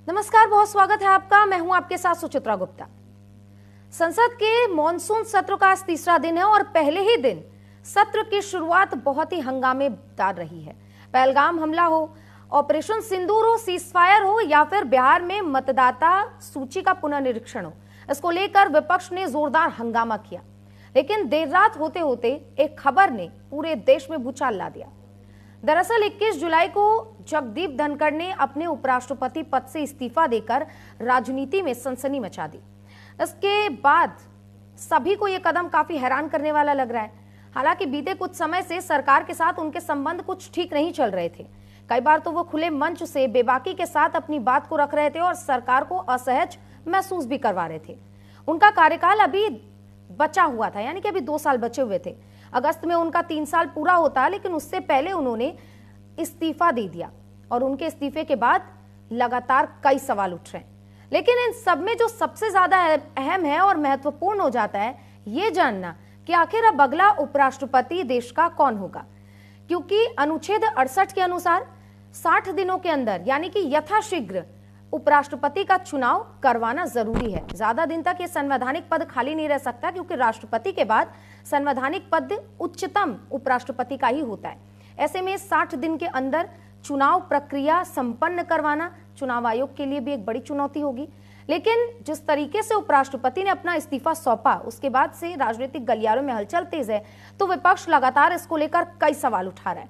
नमस्कार, बहुत स्वागत है आपका। मैं हूं आपके साथ सुचित्रा गुप्ता। संसद के मॉनसून सत्र का आज तीसरा दिन है और पहले ही दिन सत्र की शुरुआत बहुत ही हंगामेदार रही है। पहलगाम हमला हो, ऑपरेशन सिंदूर हो, सीजफायर हो या फिर बिहार में मतदाता सूची का पुनर्निरीक्षण हो, इसको लेकर विपक्ष ने जोरदार हंगामा किया। लेकिन देर रात होते होते एक खबर ने पूरे देश में भूचाल ला दिया। दरअसल 21 जुलाई को जगदीप धनखड़ ने अपने उपराष्ट्रपति पद से इस्तीफा देकर राजनीति में सनसनी मचा दी। इसके बाद सभी को यह कदम काफी हैरान करने वाला लग रहा है। हालांकि बीते कुछ समय से सरकार के साथ उनके संबंध कुछ ठीक नहीं चल रहे थे। कई बार तो वो खुले मंच से बेबाकी के साथ अपनी बात को रख रहे थे और सरकार को असहज महसूस भी करवा रहे थे। उनका कार्यकाल अभी बचा हुआ था, यानी कि अभी 2 साल बचे हुए थे। अगस्त में उनका 3 साल पूरा होता, लेकिन उससे पहले उन्होंने इस्तीफा दे दिया और उनके इस्तीफे के बाद लगातार कई सवाल उठ रहे हैं। लेकिन इन सब में जो सबसे ज्यादा अहम है और महत्वपूर्ण हो जाता है ये जानना कि आखिर अब अगला उपराष्ट्रपति देश का कौन होगा, क्योंकि अनुच्छेद 68 के अनुसार 60 दिनों के अंदर यानी कि यथाशीघ्र उपराष्ट्रपति का चुनाव करवाना जरूरी है। ज्यादा दिन तक ये संवैधानिक पद खाली नहीं रह सकता, क्योंकि राष्ट्रपति के बाद संवैधानिक पद उच्चतम उपराष्ट्रपति का ही होता है। ऐसे में 60 दिन के अंदर चुनाव प्रक्रिया संपन्न करवाना चुनाव आयोग के लिए भी एक बड़ी चुनौती होगी। लेकिन जिस तरीके से उपराष्ट्रपति ने अपना इस्तीफा सौंपा, उसके बाद से राजनीतिक गलियारों में हलचल तेज है, तो विपक्ष लगातार इसको लेकर कई सवाल उठा रहा है।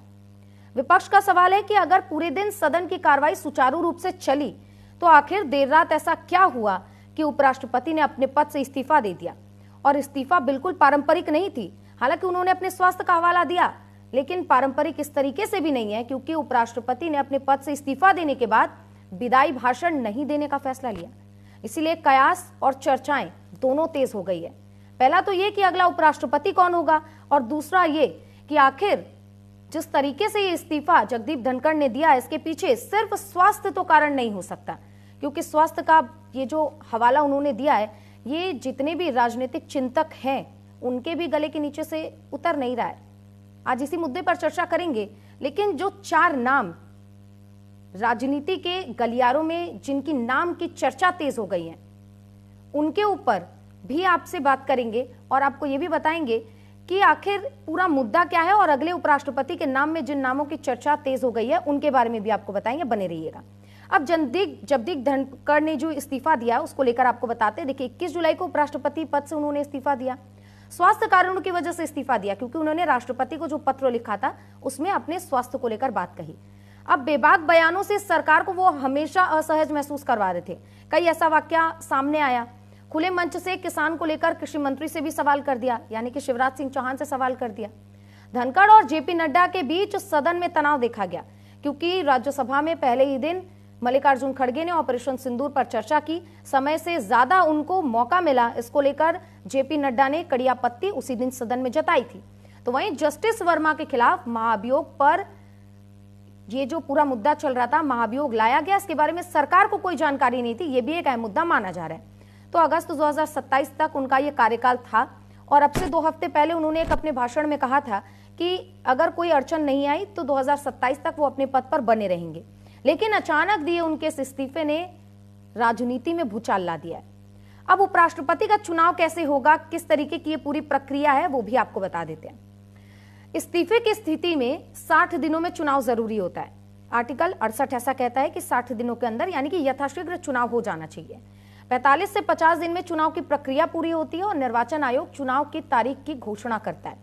विपक्ष का सवाल है कि अगर पूरे दिन सदन की कार्रवाई सुचारू रूप से चली तो आखिर देर रात ऐसा क्या हुआ कि उपराष्ट्रपति ने अपने पद से इस्तीफा दे दिया। और इस्तीफा बिल्कुल पारंपरिक नहीं थी। हालांकि उन्होंने अपने स्वास्थ्य का हवाला दिया, लेकिन पारंपरिक इस तरीके से भी नहीं है, क्योंकि उपराष्ट्रपति ने अपने पद से इस्तीफा देने के बाद विदाई भाषण नहीं देने का फैसला लिया। इसीलिए कयास और चर्चाएं दोनों तेज हो गई है। पहला तो ये कि अगला उपराष्ट्रपति कौन होगा, और दूसरा ये कि आखिर जिस तरीके से ये इस्तीफा जगदीप धनखड़ ने दिया, इसके पीछे सिर्फ स्वास्थ्य तो कारण नहीं हो सकता, क्योंकि स्वास्थ्य का ये जो हवाला उन्होंने दिया है, ये जितने भी राजनीतिक चिंतक हैं उनके भी गले के नीचे से उतर नहीं रहा है। आज इसी मुद्दे पर चर्चा करेंगे। लेकिन जो 4 नाम राजनीति के गलियारों में जिनकी नाम की चर्चा तेज हो गई है, उनके ऊपर भी आपसे बात करेंगे और आपको ये भी बताएंगे कि आखिर पूरा मुद्दा क्या है, और अगले उपराष्ट्रपति के नाम में जिन नामों की चर्चा तेज हो गई है उनके बारे में भी आपको बताएंगे। बने रहिएगा। अब जगदीप धनखड़ ने जो इस्तीफा दिया उसको लेकर आपको बताते हैं। देखिए, 21 जुलाई को उपराष्ट्रपति पद से उन्होंने इस्तीफा दिया। स्वास्थ्य कारणों की वजह से इस्तीफा दिया, क्योंकि उन्होंने राष्ट्रपति को जो पत्र लिखा था उसमें अपने स्वास्थ्य को लेकर बात कही। अब बेबाक बयानों से सरकार को वो हमेशा असहज महसूस करवा रहे थे। कई ऐसा वाकया सामने आया। खुले मंच से किसान को लेकर कृषि मंत्री से भी सवाल कर दिया, यानी कि शिवराज सिंह चौहान से सवाल कर दिया। धनखड़ और जेपी नड्डा के बीच सदन में तनाव देखा गया, क्योंकि राज्यसभा में पहले ही दिन मल्लिकार्जुन खड़गे ने ऑपरेशन सिंदूर पर चर्चा की। समय से ज्यादा उनको मौका मिला, इसको लेकर जेपी नड्डा ने कड़ी आपत्ति उसी दिन सदन में जताई थी। तो वहीं जस्टिस वर्मा के खिलाफ महाभियोग पर ये जो पूरा मुद्दा चल रहा था, महाभियोग लाया गया, इसके बारे में सरकार को कोई जानकारी नहीं थी। ये भी एक अहम मुद्दा माना जा रहा है। तो अगस्त 2027 तक उनका ये कार्यकाल था, और अब से 2 हफ्ते पहले उन्होंने एक अपने भाषण में कहा था कि अगर कोई अड़चन नहीं आई तो 2027 तक वो अपने पद पर बने रहेंगे। लेकिन अचानक दिए उनके इस्तीफे ने राजनीति में भूचाल ला दिया है। अब उपराष्ट्रपति का चुनाव कैसे होगा, किस तरीके की ये पूरी प्रक्रिया है, वो भी आपको बता देते हैं। इस्तीफे की स्थिति में 60 दिनों में चुनाव जरूरी होता है। आर्टिकल 68 ऐसा कहता है कि 60 दिनों के अंदर यानी कि यथाशीघ्र चुनाव हो जाना चाहिए। 45 से 50 दिन में चुनाव की प्रक्रिया पूरी होती है और निर्वाचन आयोग चुनाव की तारीख की घोषणा करता है।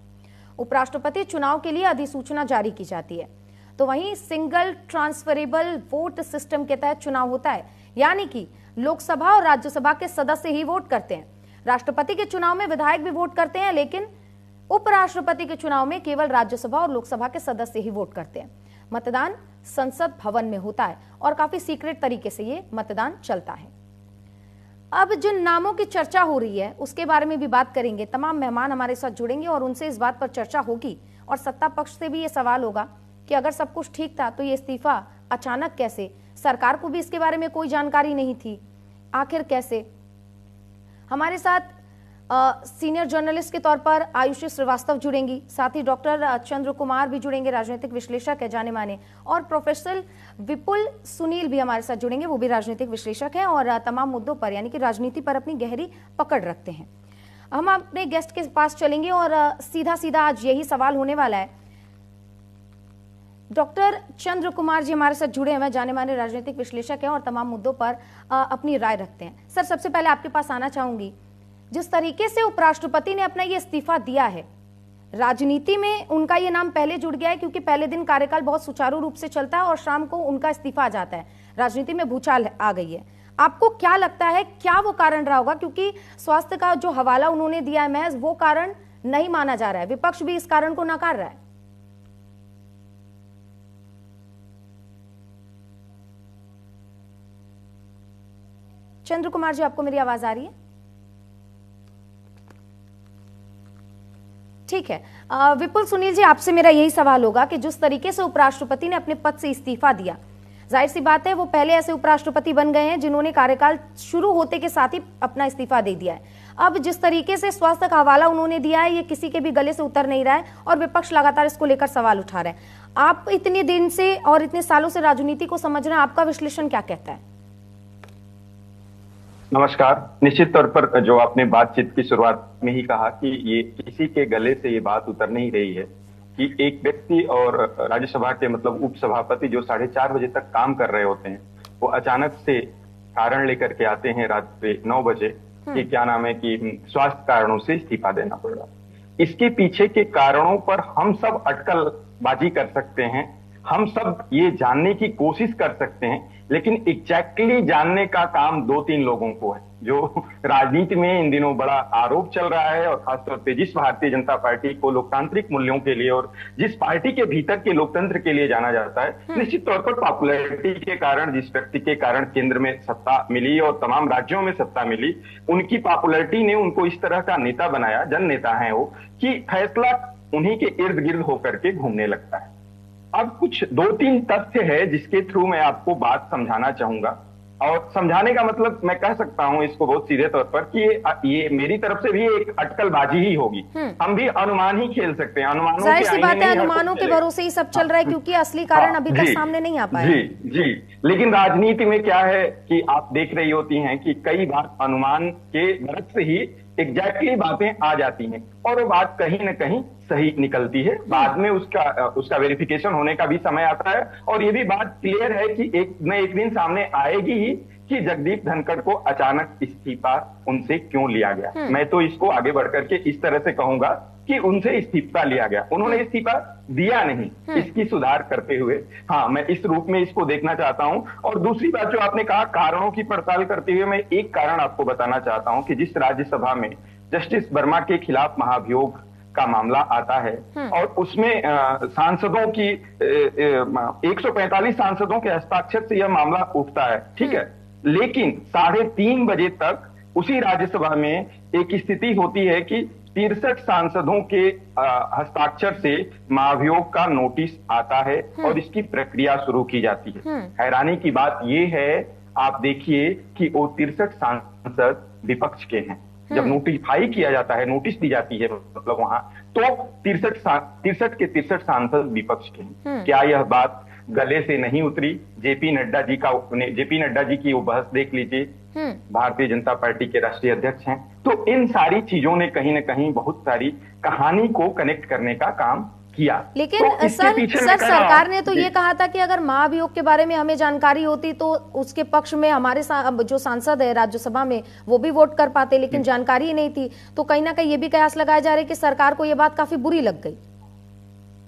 उपराष्ट्रपति चुनाव के लिए अधिसूचना जारी की जाती है। तो वहीं सिंगल ट्रांसफरेबल वोट सिस्टम के तहत चुनाव होता है, यानी कि लोकसभा और राज्यसभा के सदस्य ही वोट करते हैं। राष्ट्रपति के चुनाव में विधायक भी वोट करते हैं, लेकिन उपराष्ट्रपति के चुनाव में केवल राज्यसभा और लोकसभा के सदस्य ही वोट करते हैं। मतदान संसद भवन में होता है और काफी सीक्रेट तरीके से ये मतदान चलता है। अब जिन नामों की चर्चा हो रही है उसके बारे में भी बात करेंगे। तमाम मेहमान हमारे साथ जुड़ेंगे और उनसे इस बात पर चर्चा होगी, और सत्ता पक्ष से भी ये सवाल होगा कि अगर सब कुछ ठीक था तो ये इस्तीफा अचानक कैसे, सरकार को भी इसके बारे में कोई जानकारी नहीं थी, आखिर कैसे। हमारे साथ सीनियर जर्नलिस्ट के तौर पर आयुषी श्रीवास्तव जुड़ेंगी, साथ ही डॉक्टर चंद्र कुमार भी जुड़ेंगे, राजनीतिक विश्लेषक है जाने माने, और प्रोफेसर विपुल सुनील भी हमारे साथ जुड़ेंगे, वो भी राजनीतिक विश्लेषक हैं और तमाम मुद्दों पर यानी कि राजनीति पर अपनी गहरी पकड़ रखते हैं। हम अपने गेस्ट के पास चलेंगे और सीधा सीधा आज यही सवाल होने वाला है। डॉक्टर चंद्र कुमार जी हमारे साथ जुड़े हुए, जाने माने राजनीतिक विश्लेषक हैं और तमाम मुद्दों पर अपनी राय रखते हैं। सर, सबसे पहले आपके पास आना चाहूंगी, जिस तरीके से उपराष्ट्रपति ने अपना ये इस्तीफा दिया है, राजनीति में उनका ये नाम पहले जुड़ गया है क्योंकि पहले दिन कार्यकाल बहुत सुचारू रूप से चलता है और शाम को उनका इस्तीफा आ जाता है। राजनीति में भूचाल आ गई है। आपको क्या लगता है, क्या वो कारण रहा होगा? क्योंकि स्वास्थ्य का जो हवाला उन्होंने दिया है महज वो कारण नहीं माना जा रहा है, विपक्ष भी इस कारण को नकार रहा है। चंद्र कुमार जी, आपको मेरी आवाज आ रही है? ठीक है। विपुल सुनील जी, आपसे मेरा यही सवाल होगा कि जिस तरीके से उपराष्ट्रपति ने अपने पद से इस्तीफा दिया, जाहिर सी बात है वो पहले ऐसे उपराष्ट्रपति बन गए हैं जिन्होंने कार्यकाल शुरू होते के साथ ही अपना इस्तीफा दे दिया है। अब जिस तरीके से स्वास्थ्य का हवाला उन्होंने दिया है, ये किसी के भी गले से उतर नहीं रहा है और विपक्ष लगातार इसको लेकर सवाल उठा रहा है। आप इतने दिन से और इतने सालों से राजनीति को समझ रहे हैं, आपका विश्लेषण क्या कहता है? नमस्कार। निश्चित तौर पर जो आपने बातचीत की शुरुआत में ही कहा कि ये किसी के गले से ये बात उतर नहीं रही है कि एक व्यक्ति और राज्यसभा के मतलब उपसभापति जो 4:30 बजे तक काम कर रहे होते हैं, वो अचानक से कारण लेकर के आते हैं रात्रि 9 बजे कि क्या नाम है कि स्वास्थ्य कारणों से इस्तीफा देना पड़ा। इसके पीछे के कारणों पर हम सब अटकलबाजी कर सकते हैं, हम सब ये जानने की कोशिश कर सकते हैं, लेकिन एग्जैक्टली जानने का काम 2-3 लोगों को है। जो राजनीति में इन दिनों बड़ा आरोप चल रहा है और खासतौर पे जिस भारतीय जनता पार्टी को लोकतांत्रिक मूल्यों के लिए और जिस पार्टी के भीतर के लोकतंत्र के लिए जाना जाता है, निश्चित तौर पर पॉपुलैरिटी के कारण, जिस व्यक्ति के कारण केंद्र में सत्ता मिली और तमाम राज्यों में सत्ता मिली, उनकी पॉपुलैरिटी ने उनको इस तरह का नेता बनाया, जन नेता है वो, कि फैसला उन्हीं के इर्द गिर्द होकर के घूमने लगता है। अब कुछ 2-3 तथ्य है जिसके थ्रू मैं आपको बात समझाना चाहूंगा, और समझाने का मतलब मैं कह सकता हूं इसको बहुत सीधे तौर पर कि ये मेरी तरफ से भी एक अटकलबाजी ही होगी। हम भी अनुमान ही खेल सकते हैं, अनुमानों जाहिर सी बात है, अनुमानों के भरोसे ही सब चल रहा है क्योंकि असली कारण अभी तक सामने नहीं आ पाया। जी। लेकिन राजनीति में क्या है कि आप देख रही होती हैं कि कई बार अनुमान के मदद से ही एग्जैक्टली बातें आ जाती हैं और वो बात कहीं ना कहीं सही निकलती है। बाद में उसका वेरिफिकेशन होने का भी समय आता है और ये भी बात क्लियर है कि एक दिन सामने आएगी ही कि जगदीप धनखड़ को अचानक इस्तीफा उनसे क्यों लिया गया। मैं तो इसको आगे बढ़कर के इस तरह से कहूंगा कि उनसे इस्तीफा लिया गया, उन्होंने इस्तीफा दिया नहीं, इसकी सुधार करते हुए। हाँ, मैं इस रूप में इसको देखना चाहता हूं। और दूसरी बात जो आपने कहा, कारणों की पड़ताल करते हुए मैं एक कारण आपको बताना चाहता हूं कि जिस राज्यसभा में जस्टिस वर्मा के खिलाफ महाभियोग का मामला आता है और उसमें सांसदों की 145 सांसदों के हस्ताक्षर से यह मामला उठता है, ठीक है। लेकिन 3:30 बजे तक उसी राज्यसभा में एक स्थिति होती है कि 63 सांसदों के हस्ताक्षर से महाभियोग का नोटिस आता है और इसकी प्रक्रिया शुरू की जाती है। हैरानी की बात यह है, आप देखिए कि वो 63 सांसद विपक्ष के हैं। जब नोटिफाई किया जाता है, नोटिस दी जाती है मतलब वहां, तो 63 के 63 सांसद विपक्ष के हैं। क्या यह बात गले से नहीं उतरी? जेपी नड्डा जी की वो बहस देख लीजिए, भारतीय जनता पार्टी के राष्ट्रीय अध्यक्ष हैं। तो इन सारी चीजों ने कहीं ना कहीं बहुत सारी कहानी को कनेक्ट करने का काम किया। लेकिन तो सर सरकार ने तो ये कहा था कि अगर महाभियोग के बारे में हमें जानकारी होती तो उसके पक्ष में हमारे जो सांसद है राज्यसभा में वो भी वोट कर पाते, लेकिन जानकारी ही नहीं थी। तो कहीं ना कहीं ये भी कयास लगाया जा रहा है कि सरकार को ये बात काफी बुरी लग गई।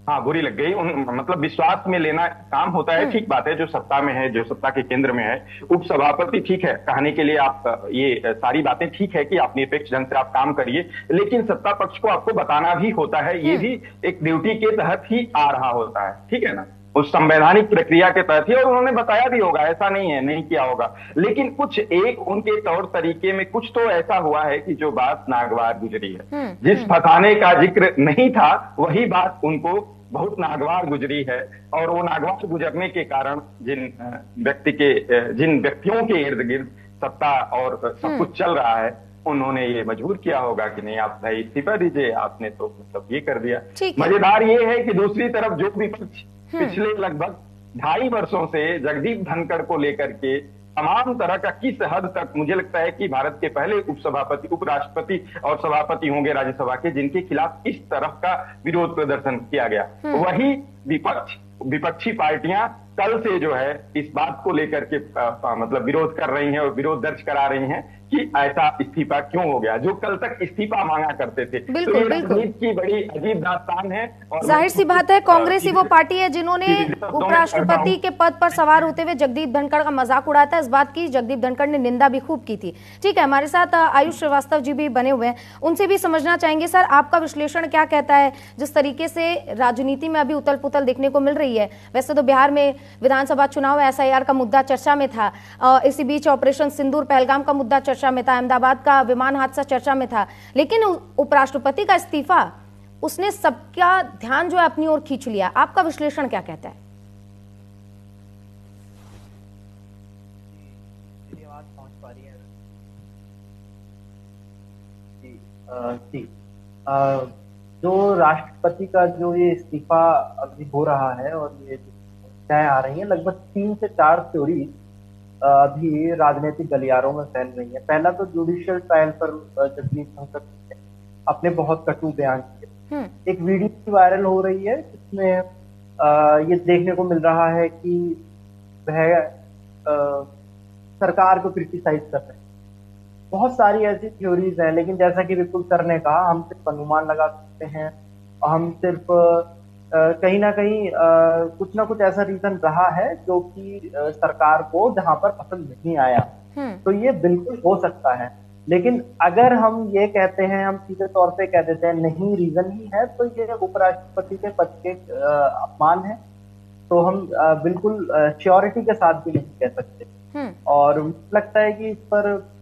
हाँ, बुरी लग गई। मतलब विश्वास में लेना काम होता है, ठीक बात है। जो सत्ता में है, जो सत्ता के केंद्र में है, उपसभापति ठीक है, कहने के लिए आप ये सारी बातें ठीक है कि आप निरपेक्ष ढंग से आप काम करिए, लेकिन सत्ता पक्ष को आपको बताना भी होता है। ये भी एक ड्यूटी के तहत ही आ रहा होता है, ठीक है ना, उस संवैधानिक प्रक्रिया के तहत ही। और उन्होंने बताया भी होगा, ऐसा नहीं है नहीं किया होगा। लेकिन कुछ एक उनके तौर तरीके में कुछ तो ऐसा हुआ है कि जो बात नागवार गुजरी है। जिस फसाने का जिक्र नहीं था वही बात उनको बहुत नागवार गुजरी है। और वो नागवार गुजरने के कारण जिन व्यक्तियों के इर्द गिर्द सत्ता और सब कुछ चल रहा है, उन्होंने ये मजबूर किया होगा कि नहीं आप भाई इस्तीफा दीजिए, आपने तो मतलब ये कर दिया। ठीक है। मजेदार ये है कि दूसरी तरफ जो विपक्ष पिछले लगभग 2.5 वर्षों से जगदीप धनखड़ को लेकर के तमाम तरह का, किस हद तक मुझे लगता है कि भारत के पहले उपसभापति, उपराष्ट्रपति और सभापति होंगे राज्यसभा के जिनके खिलाफ इस तरह का विरोध प्रदर्शन किया गया, वही विपक्षी पार्टियां कल से जो है इस बात को लेकर के मतलब विरोध कर रही हैं और विरोध दर्ज करा रही हैं कि ऐसा इस्तीफा क्यों हो गया, जो कल तक इस्तीफा मांगा करते थे। बिल्कुल, तो ये बिल्कुल। राजनीति की बड़ी अजीब दास्तान है। और जाहिर सी बात है, कांग्रेस ही वो पार्टी है जिन्होंने उपराष्ट्रपति के पद पर सवार होते हुए जगदीप धनखड़ का मजाक उड़ाया था। इस बात की जगदीप धनखड़ ने निंदा भी खूब की थी। ठीक है, हमारे साथ आयुष श्रीवास्तव जी भी बने हुए हैं, उनसे भी समझना चाहेंगे। सर, आपका विश्लेषण क्या कहता है जिस तरीके से राजनीति में अभी उथल पुथल देखने को मिल रही है? वैसे तो बिहार में विधानसभा चुनाव SIR का मुद्दा चर्चा में था, इसी बीच ऑपरेशन सिंदूर पहलगाम का मुद्दा चर्चा में था, अहमदाबाद का विमान हादसा चर्चा में था, लेकिन उपराष्ट्रपति का इस्तीफा उसने सबका ध्यान जो है अपनी ओर खींच लिया। आपका विश्लेषण क्या कहता है? मेरी आवाज पहुंच पा रही है? जी, जो राष्ट्रपति का जो ये इस्तीफा अभी हो रहा है और ये चर्चाएं आ रही हैं, लगभग 3 से 4 थ्योरी अभी राजनीतिक गलियारों में फैल रही है। पहला तो जुडिशियल ट्रायल पर जगदीप धनखड़ ने अपने बहुत कटु बयान किए। एक वीडियो वायरल हो रही है जिसमें ये देखने को मिल रहा है कि वह सरकार को क्रिटिसाइज कर रहे हैं। बहुत सारी ऐसी थ्योरीज हैं, लेकिन जैसा कि विपुल सर ने कहा, हम सिर्फ अनुमान लगा सकते हैं। हम सिर्फ कहीं ना कहीं कुछ ना कुछ ऐसा रीजन रहा है जो कि सरकार को जहां पर पसंद नहीं आया, तो ये बिल्कुल हो सकता है। लेकिन अगर हम ये कहते हैं, हम सीधे तौर पे कह देते हैं नहीं रीजन ही है, तो ये उपराष्ट्रपति के पद के अपमान है। तो हम बिल्कुल श्योरिटी के साथ भी नहीं कह सकते। और लगता है कि इस पर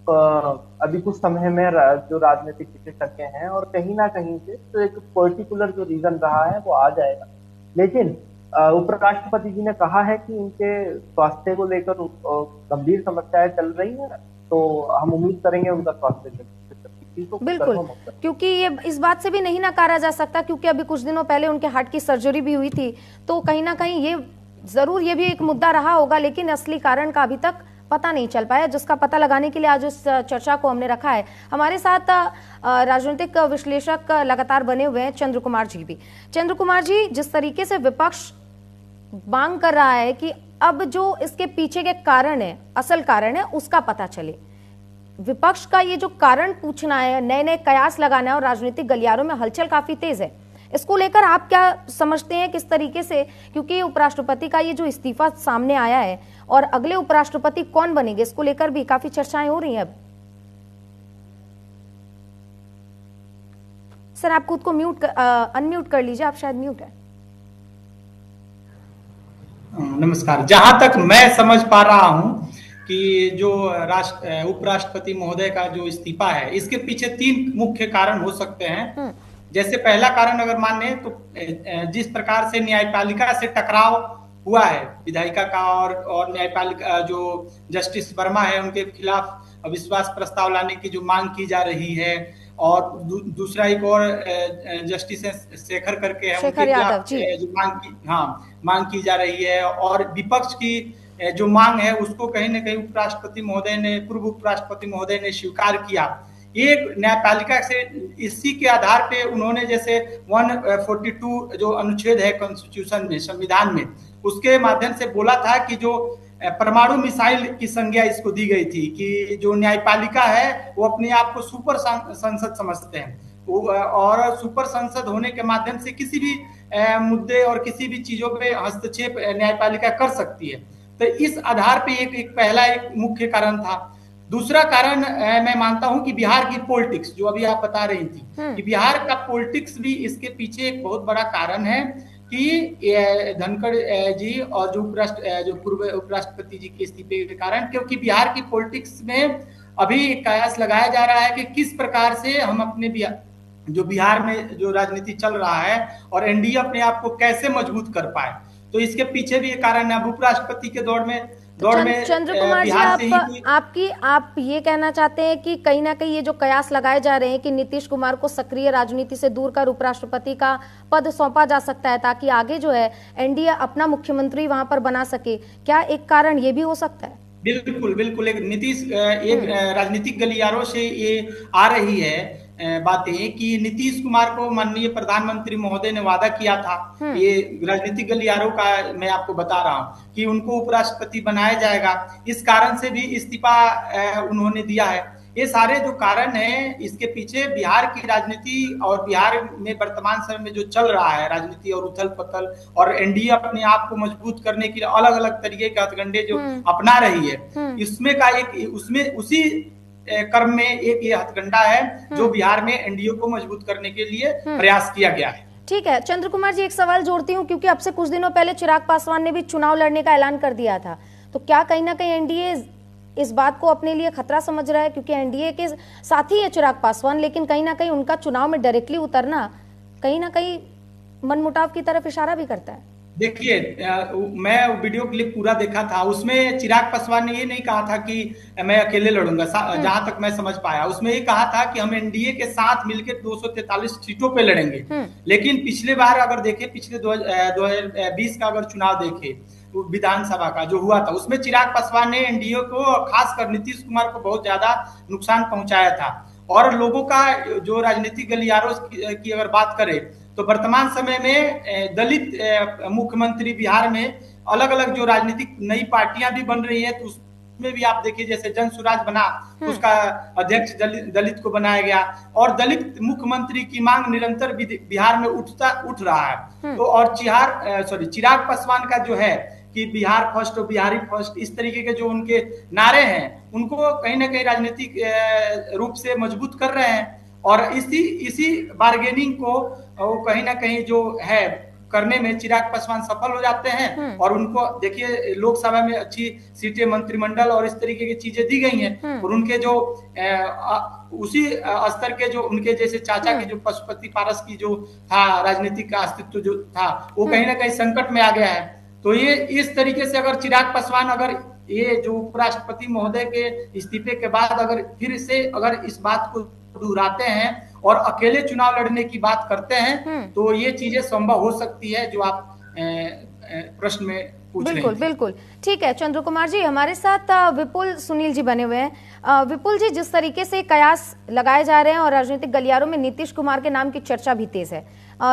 अभी कुछ समय में जो राजनीतिक विशेषज्ञ हैं और कहीं ना कहीं से तो एक पर्टिकुलर जो रीजन रहा है वो आ जाएगा। लेकिन उपराष्ट्रपति जी ने कहा है कि उनके स्वास्थ्य को लेकर गंभीर समस्याएं चल रही हैं, तो हम उम्मीद करेंगे उनका स्वास्थ्य बिल्कुल, क्योंकि ये इस बात से भी नहीं नकारा जा सकता, क्योंकि अभी कुछ दिनों पहले उनके हार्ट की सर्जरी भी हुई थी, तो कहीं ना कहीं ये जरूर ये भी एक मुद्दा रहा होगा, लेकिन असली कारण का अभी तक पता नहीं चल पाया, जिसका पता लगाने के लिए आज इस चर्चा को हमने रखा है। हमारे साथ राजनीतिक विश्लेषक लगातार बने हुए हैं चंद्र कुमार जी भी। चंद्र कुमार जी, जिस तरीके से विपक्ष मांग कर रहा है कि अब जो इसके पीछे के कारण है, असल कारण है, उसका पता चले, विपक्ष का ये जो कारण पूछना है, नए नए कयास लगाना है और राजनीतिक गलियारों में हलचल काफी तेज है, इसको लेकर आप क्या समझते हैं किस तरीके से? क्योंकि उपराष्ट्रपति का ये जो इस्तीफा सामने आया है और अगले उपराष्ट्रपति कौन बनेंगे, इसको लेकर भी काफी चर्चाएं हो रही हैं अब। सर, आप खुद को अनम्यूट कर लीजिए, आप शायद म्यूट है। नमस्कार। जहां तक मैं समझ पा रहा हूं कि जो उपराष्ट्रपति महोदय का जो इस्तीफा है, इसके पीछे 3 मुख्य कारण हो सकते हैं। जैसे पहला कारण अगर माने तो जिस प्रकार से न्यायपालिका से टकराव हुआ है विधायिका का और न्यायपालिका जो जस्टिस वर्मा है उनके खिलाफ अविश्वास प्रस्ताव लाने की जो मांग की जा रही है, और दूसरा एक और जस्टिस शेखर करके है, उनके खिलाफ जो मांग की जा रही है, और विपक्ष की जो मांग है उसको कहीं ना कहीं उपराष्ट्रपति महोदय ने, पूर्व उपराष्ट्रपति महोदय ने स्वीकार किया। एक न्यायपालिका से इसी के आधार पे उन्होंने जैसे 142 जो अनुच्छेद है कॉन्स्टिट्यूशन में, संविधान में, उसके माध्यम से बोला था कि जो परमाणु मिसाइल की संज्ञा इसको दी गई थी कि जो न्यायपालिका है वो अपने आप को सुपर संसद समझते हैं और सुपर संसद होने के माध्यम से किसी भी मुद्दे और किसी भी चीजों पे हस्तक्षेप न्यायपालिका कर सकती है। तो इस आधार पे एक पहला एक मुख्य कारण था। दूसरा कारण मैं मानता हूं कि बिहार की पॉलिटिक्स, जो अभी आप बता रही थी कि बिहार का पॉलिटिक्स भी इसके पीछे एक बहुत बड़ा कारण है कि धनखड़ जी और जो पूर्व उपराष्ट्रपति जी के इस्तीफे के कारण, क्योंकि बिहार की पॉलिटिक्स में अभी एक कयास लगाया जा रहा है कि किस प्रकार से हम अपने बिहार में जो राजनीति चल रहा है और एनडीए अपने आप को कैसे मजबूत कर पाए। तो इसके पीछे भी एक कारण है। उपराष्ट्रपति के दौर में दौड़ में चंद्रकुमार जी, बिहार से ही आप ये कहना चाहते हैं कि कहीं ना कहीं ये जो कयास लगाए जा रहे हैं कि नीतीश कुमार को सक्रिय राजनीति से दूर कर उपराष्ट्रपति का पद सौंपा जा सकता है ताकि आगे जो है एनडीए अपना मुख्यमंत्री वहां पर बना सके, क्या एक कारण ये भी हो सकता है? बिल्कुल बिल्कुल, एक नीतीश एक राजनीतिक गलियारों से ये आ रही है बातें कि नीतीश कुमार को माननीय प्रधानमंत्री महोदय ने वादा किया था, ये राजनीतिक गलियारों का मैं आपको बता रहा हूं कि उनको उपराष्ट्रपति बनाया जाएगा, इस कारण से भी इस्तीफा उन्होंने दिया है। ये सारे जो कारण हैं, इसके पीछे बिहार की राजनीति और बिहार में वर्तमान समय में जो चल रहा है राजनीति और उथल पथल, और एनडीए अपने आप को मजबूत करने के लिए अलग अलग तरीके के हथकंडे जो अपना रही है, इसमें का एक उसमें उसी क्रम में एक ये हथकंडा है जो बिहार में एनडीए को मजबूत करने के लिए प्रयास किया गया है। ठीक है चंद्र कुमार जी, एक सवाल जोड़ती हूँ क्योंकि अब से कुछ दिनों पहले चिराग पासवान ने भी चुनाव लड़ने का ऐलान कर दिया था, तो क्या कहीं ना कहीं एनडीए इस बात को अपने लिए खतरा समझ रहा है? क्योंकि एनडीए के साथी है चिराग पासवान, लेकिन कहीं ना कहीं उनका चुनाव में डायरेक्टली उतरना कहीं ना कहीं मनमुटाव की तरफ इशारा भी करता है। देखिए, मैं वीडियो क्लिप पूरा देखा था, उसमें चिराग पासवान ने ये नहीं कहा था कि मैं अकेले लड़ूंगा, जहां तक मैं समझ पाया उसमें ये कहा था कि हम एनडीए के साथ मिलकर 243 सीटों पे लड़ेंगे। लेकिन पिछले बार अगर देखें, पिछले 2020 का अगर चुनाव देखें विधानसभा का जो हुआ था, उसमें चिराग पासवान ने एनडीए को, खासकर नीतीश कुमार को बहुत ज्यादा नुकसान पहुंचाया था। और लोगों का जो राजनीतिक गलियारों की अगर बात करें तो वर्तमान समय में दलित मुख्यमंत्री बिहार में अलग अलग जो राजनीतिक नई पार्टियां भी बन रही है, तो उसमें भी आप देखिए जैसे जन स्वराज बना, उसका अध्यक्ष दलित को बनाया गया, और दलित मुख्यमंत्री की मांग निरंतर बिहार में उठ रहा है। तो और चिराग पासवान का जो है कि बिहार फर्स्ट और बिहारी फर्स्ट, इस तरीके के जो उनके नारे हैं, उनको कहीं ना कहीं राजनीतिक रूप से मजबूत कर रहे हैं। और इसी बार्गेनिंग को कहीं ना कहीं जो है करने में चिराग पासवान सफल हो जाते हैं। और उनको देखिए लोकसभा में अच्छी सीटें, मंत्रिमंडल और इस तरीके की चीजें दी गई हैं। और उनके जो उसी स्तर के जो उनके जैसे चाचा के जो पशुपति पारस की जो था राजनीतिक का अस्तित्व जो था, वो कहीं ना कहीं संकट में आ गया है। तो ये इस तरीके से अगर चिराग पासवान अगर ये जो उपराष्ट्रपति महोदय के इस्तीफे के बाद अगर फिर से अगर इस बात को दोहराते हैं और अकेले चुनाव लड़ने की बात करते हैं, तो ये चीजें संभव हो सकती है जो आप प्रश्न में पूछ रहे हैं। बिल्कुल बिल्कुल, ठीक है चंद्र कुमार जी, हमारे साथ विपुल सुनील जी बने हुए हैं। विपुल जी, जिस तरीके से कयास लगाए जा रहे हैं और राजनीतिक गलियारों में नीतीश कुमार के नाम की चर्चा भी तेज है,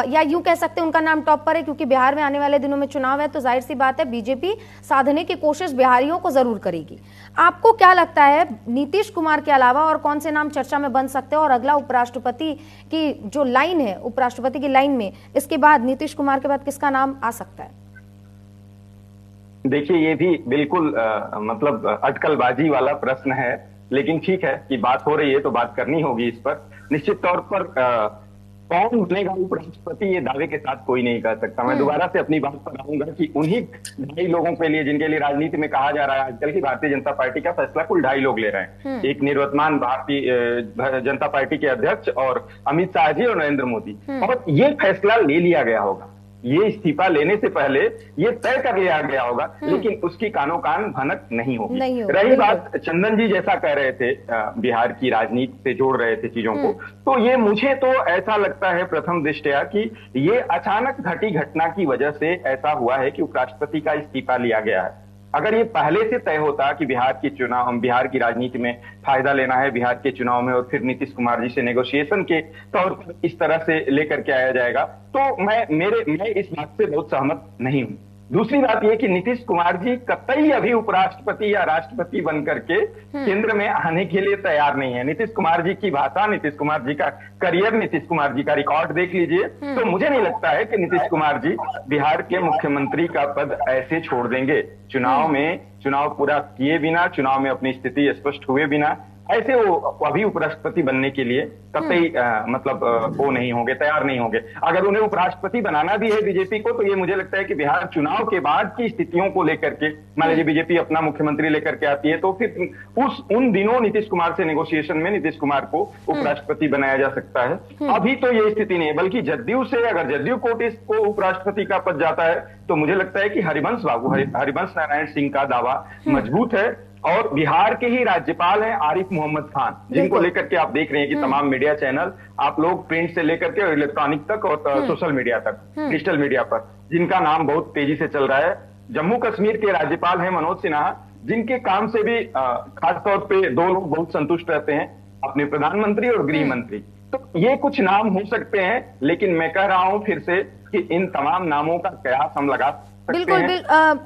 या यूं कह सकते हैं उनका नाम टॉप पर है, क्योंकि बिहार में आने वाले दिनों में चुनाव है, तो जाहिर सी बात है बीजेपी साधने की कोशिश बिहारियों को जरूर करेगी। आपको क्या लगता है नीतीश कुमार के अलावा और कौन से नाम चर्चा में बन सकते हैं, और अगला उपराष्ट्रपति की जो लाइन है, उपराष्ट्रपति की लाइन में इसके बाद नीतीश कुमार के बाद किसका नाम आ सकता है? देखिए, ये भी बिल्कुल मतलब अटकलबाजी वाला प्रश्न है, लेकिन ठीक है कि बात हो रही है तो बात करनी होगी इस पर। निश्चित तौर पर कौन बनेगा उपराष्ट्रपति, ये दावे के साथ कोई नहीं कह सकता। मैं दोबारा से अपनी बात पर आऊंगा कि उन्हीं 2.5 लोगों के लिए जिनके लिए राजनीति में कहा जा रहा है आजकल की भारतीय जनता पार्टी का फैसला कुल 2.5 लोग ले रहे हैं। एक निवर्तमान भारतीय जनता पार्टी के अध्यक्ष और अमित शाह जी और नरेंद्र मोदी, और ये फैसला ले लिया गया होगा, ये इस्तीफा लेने से पहले ये तय कर लिया गया होगा, लेकिन उसकी कानो कान भनक नहीं होगी। रही बात चंदन जी जैसा कह रहे थे, बिहार की राजनीति से जोड़ रहे थे चीजों को, तो ये मुझे तो ऐसा लगता है प्रथम दृष्टया कि ये अचानक घटी घटना की वजह से ऐसा हुआ है कि उपराष्ट्रपति का इस्तीफा लिया गया है। अगर ये पहले से तय होता कि बिहार की राजनीति में फायदा लेना है बिहार के चुनाव में, और फिर नीतीश कुमार जी से नेगोशिएशन के तौर पर इस तरह से लेकर के आया जाएगा, तो मैं इस बात से बहुत सहमत नहीं हूं। दूसरी बात यह कि नीतीश कुमार जी कतई अभी उपराष्ट्रपति या राष्ट्रपति बनकर के केंद्र में आने के लिए तैयार नहीं है। नीतीश कुमार जी की भाषा, नीतीश कुमार जी का करियर, नीतीश कुमार जी का रिकॉर्ड देख लीजिए, तो मुझे नहीं लगता है कि नीतीश कुमार जी बिहार के मुख्यमंत्री का पद ऐसे छोड़ देंगे चुनाव पूरा किए बिना, चुनाव में अपनी स्थिति स्पष्ट हुए बिना। ऐसे वो अभी उपराष्ट्रपति बनने के लिए कतई मतलब वो नहीं होंगे, तैयार नहीं होंगे। अगर उन्हें उपराष्ट्रपति बनाना भी है बीजेपी को, तो ये मुझे लगता है कि बिहार चुनाव के बाद की स्थितियों को लेकर के, मान लीजिए बीजेपी अपना मुख्यमंत्री लेकर के आती है, तो फिर उन दिनों नीतीश कुमार से नेगोशिएशन में नीतीश कुमार को उपराष्ट्रपति बनाया जा सकता है। अभी तो ये स्थिति नहीं है, बल्कि जदयू से अगर जदयू कोटिस को उपराष्ट्रपति का पद जाता है तो मुझे लगता है कि हरिवंश हरिवंश नारायण सिंह का दावा मजबूत है। और बिहार के ही राज्यपाल हैं आरिफ मोहम्मद खान, जिनको लेकर के आप देख रहे हैं कि तमाम मीडिया चैनल, आप लोग प्रिंट से लेकर के इलेक्ट्रॉनिक तक और सोशल मीडिया तक, डिजिटल मीडिया पर, जिनका नाम बहुत तेजी से चल रहा है। जम्मू कश्मीर के राज्यपाल हैं मनोज सिन्हा, जिनके काम से भी खासतौर पे दो लोग बहुत संतुष्ट रहते हैं, अपने प्रधानमंत्री और गृह मंत्री। तो ये कुछ नाम हो सकते हैं, लेकिन मैं कह रहा हूं फिर से कि इन तमाम नामों का कयास हम लगा बिल्कुल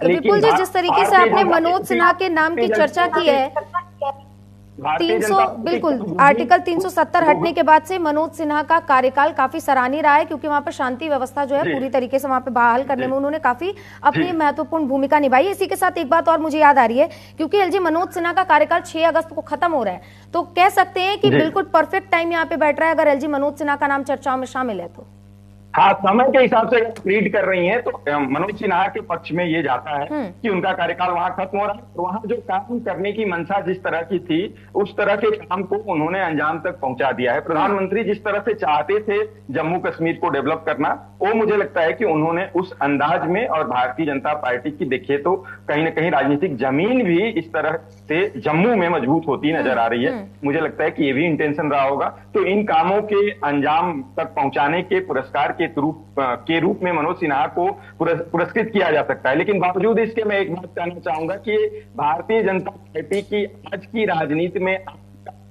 विपुल जी, जिस तरीके से आपने मनोज सिन्हा के नाम की चर्चा की है, 300 बिल्कुल आर्टिकल 370 हटने के बाद से मनोज सिन्हा का कार्यकाल काफी सराहनीय रहा है, क्योंकि वहां पर शांति व्यवस्था जो है पूरी तरीके से वहां पे बहाल करने में उन्होंने काफी अपनी महत्वपूर्ण भूमिका निभाई है। इसी के साथ एक बात और मुझे याद आ रही है, क्योंकि एलजी मनोज सिन्हा का कार्यकाल 6 अगस्त को खत्म हो रहा है, तो कह सकते हैं कि बिल्कुल परफेक्ट टाइम यहाँ पे बैठ रहा है अगर एलजी मनोज सिन्हा का नाम चर्चाओं में शामिल है तो। हाँ, समय के हिसाब से रीड कर रही हैं तो मनोज सिन्हा के पक्ष में ये जाता है कि उनका कार्यकाल वहां खत्म हो रहा है, और वहां जो काम करने की मंशा जिस तरह की थी, उस तरह के काम को उन्होंने अंजाम तक पहुंचा दिया है। प्रधानमंत्री जिस तरह से चाहते थे जम्मू कश्मीर को डेवलप करना, वो मुझे लगता है कि उन्होंने उस अंदाज में, और भारतीय जनता पार्टी की देखिए तो कहीं ना कहीं राजनीतिक जमीन भी इस तरह से जम्मू में मजबूत होती नजर आ रही है। मुझे लगता है कि ये भी इंटेंशन रहा होगा। तो इन कामों के अंजाम तक पहुंचाने के पुरस्कार के रूप में मनोज सिन्हा को पुरस्कृत किया जा सकता है। लेकिन बावजूद इसके मैं एक बात कहना चाहूंगा कि भारतीय जनता पार्टी की आज की राजनीति में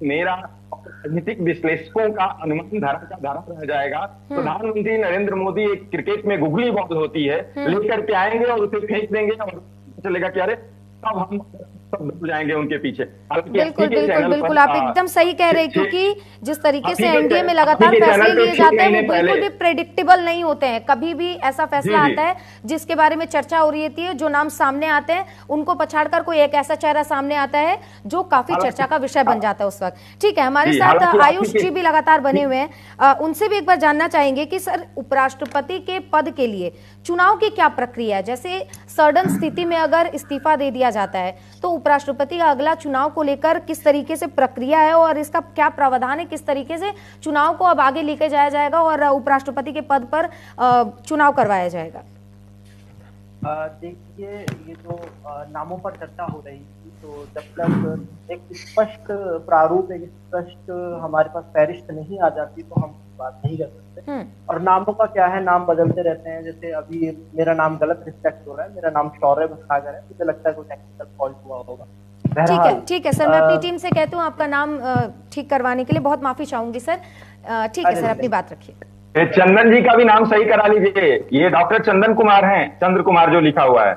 मेरा राजनीतिक विश्लेषकों का अनुमान धारा का धारा रह जाएगा। प्रधानमंत्री नरेंद्र मोदी एक क्रिकेट में गुगली बॉल होती है, लेकर के आएंगे और उसे फेंक देंगे और चलेगा कि अरे तब हम सब जाएंगे उनके पीछे। बिल्कुल बिल्कुल बिल्कुल, आप एकदम सही कह रहे हैं, क्योंकि जिस तरीके से एनडीए में लगातार फैसले लिए जाते हैं वो बिल्कुल भी प्रेडिक्टेबल नहीं होते हैं। कभी भी ऐसा फैसला आता है जिसके बारे में चर्चा हो रही होती है, जो नाम सामने आते हैं उनको पछाड़कर कोई एक ऐसा चेहरा सामने आता है जो काफी चर्चा का विषय बन जाता है उस वक्त। ठीक है, हमारे साथ आयुष जी भी लगातार बने हुए हैं, उनसे भी एक बार जानना चाहेंगे कि सर, उपराष्ट्रपति के पद के लिए चुनाव की क्या प्रक्रिया है? जैसे सडन स्थिति में अगर इस्तीफा दे दिया जाता है तो उपराष्ट्रपति का अगला चुनाव को लेकर किस तरीके से प्रक्रिया है और इसका क्या प्रावधान है, किस तरीके से चुनाव को अब आगे लेके जाया जाएगा और उपराष्ट्रपति के पद पर चुनाव करवाया जाएगा? देखिए, ये जो नामों पर चर्चा हो रही थी, तो जब तक एक स्पष्ट प्रारूप, एक स्पष्ट हमारे पास फहरिस्त नहीं आ जाती तो हम बात नहीं कर सकते। और नामों का क्या है, नाम बदलते रहते हैं। जैसे अभी मेरा नाम गलत रिस्पेक्ट हो रहा है, मेरा नाम शौर्य सागर है, मुझे लगता है कोई टेक्निकल फॉल्ट हुआ होगा। ठीक है सर, मैं अपनी टीम से कहती हूँ आपका नाम ठीक करवाने के लिए, बहुत माफी चाहूंगी सर। ठीक है सर, अपनी बात रखिए। चंदन जी का भी नाम सही करा लीजिए, ये डॉक्टर चंदन कुमार हैं, चंद्र कुमार जो लिखा हुआ है।